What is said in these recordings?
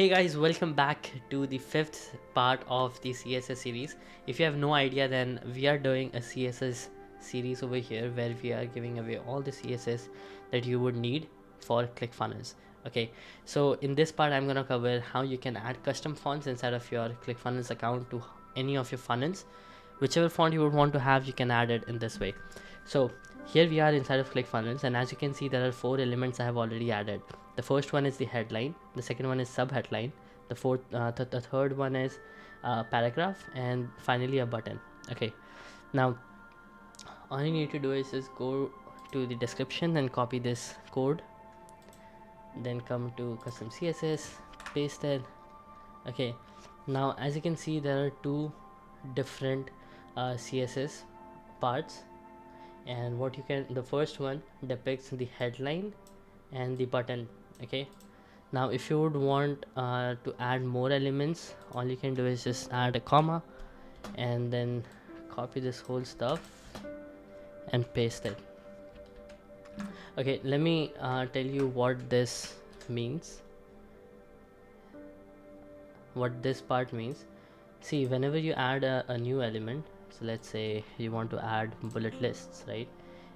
Hey guys, welcome back to the fifth part of the CSS series. If you have no idea, then we are doing a CSS series over here where we are giving away all the CSS that you would need for ClickFunnels. Okay, so in this part I'm gonna cover how you can add custom fonts inside of your ClickFunnels account to any of your funnels. Whichever font you would want to have, you can add it in this way. So here we are inside of ClickFunnels, and as you can see, there are 4 elements I have already added. The first one is the headline, the second one is sub headline, the third one is paragraph, and finally a button. Okay, now all you need to do is just go to the description and copy this code, then come to custom CSS, paste it. Okay, now as you can see, there are two different CSS parts, and the first one depicts the headline and the button. Okay, now if you would want to add more elements, all you can do is just add a comma and then copy this whole stuff and paste it. Okay, let me tell you what this means, what this part means. See, whenever you add a new element, so let's say you want to add bullet lists, right,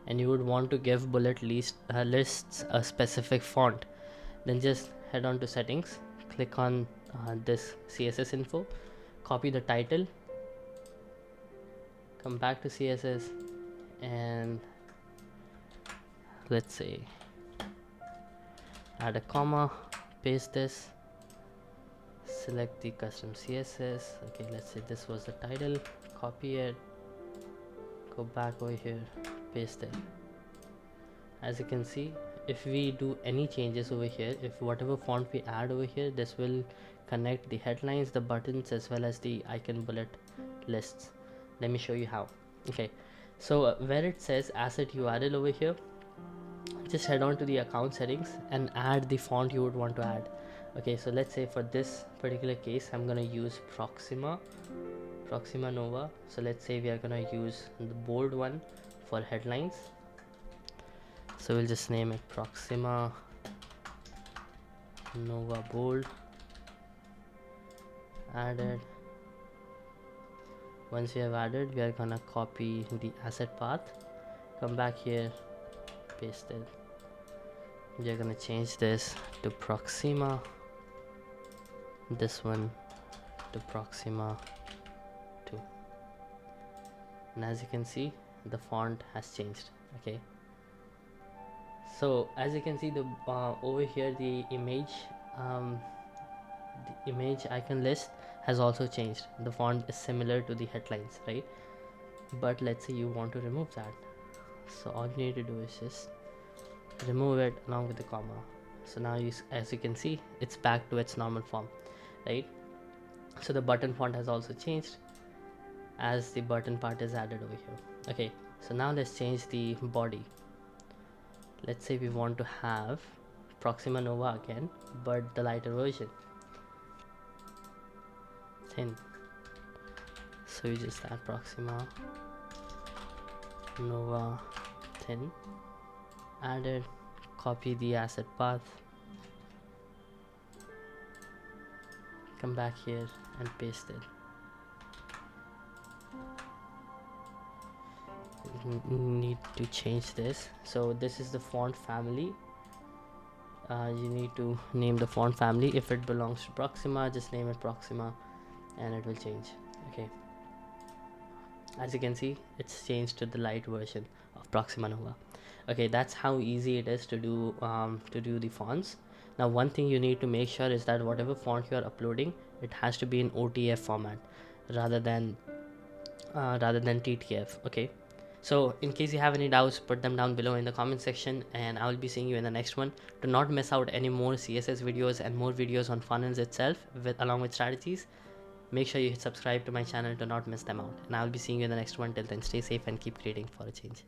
and you would want to give lists a specific font, then just head on to settings, click on this CSS info, copy the title, come back to CSS, and let's say add a comma, paste this, select the custom CSS. Okay, let's say this was the title, copy it, go back over here, paste it. As you can see, if we do any changes over here, if whatever font we add over here, this will connect the headlines, the buttons, as well as the icon bullet lists. Let me show you how. Okay, so where it says asset URL over here, just head on to the account settings and add the font you would want to add. Okay, so let's say for this particular case, I'm gonna use Proxima Nova. So let's say we are gonna use the bold one for headlines. So we'll just name it Proxima Nova Bold. Added. Once we have added, we are gonna copy the asset path, come back here, paste it. We are gonna change this to Proxima, this one to Proxima 2, and as you can see, the font has changed. Okay, so as you can see, the over here the image icon list has also changed. The font is similar to the headlines, right? But let's say you want to remove that, so all you need to do is just remove it along with the comma. So now as you can see, it's back to its normal form, right? So the button font has also changed as the button part is added over here. Okay, so now let's change the body. Let's say we want to have Proxima Nova again, but the lighter version, thin. So you just add Proxima Nova thin, added, copy the asset path, come back here and paste it. You need to change this. So this is the font family. You need to name the font family. If it belongs to Proxima, just name it Proxima and it will change. Okay, as you can see, it's changed to the light version of Proxima Nova. Okay, that's how easy it is to do the fonts. Now one thing you need to make sure is that whatever font you are uploading, it has to be in OTF format rather than TTF. Okay, so in case you have any doubts, put them down below in the comment section, and I will be seeing you in the next one. To not miss out any more CSS videos and more videos on funnels itself along with strategies, make sure you hit subscribe to my channel to not miss them out, and I will be seeing you in the next one. Till then, stay safe and keep creating for a change.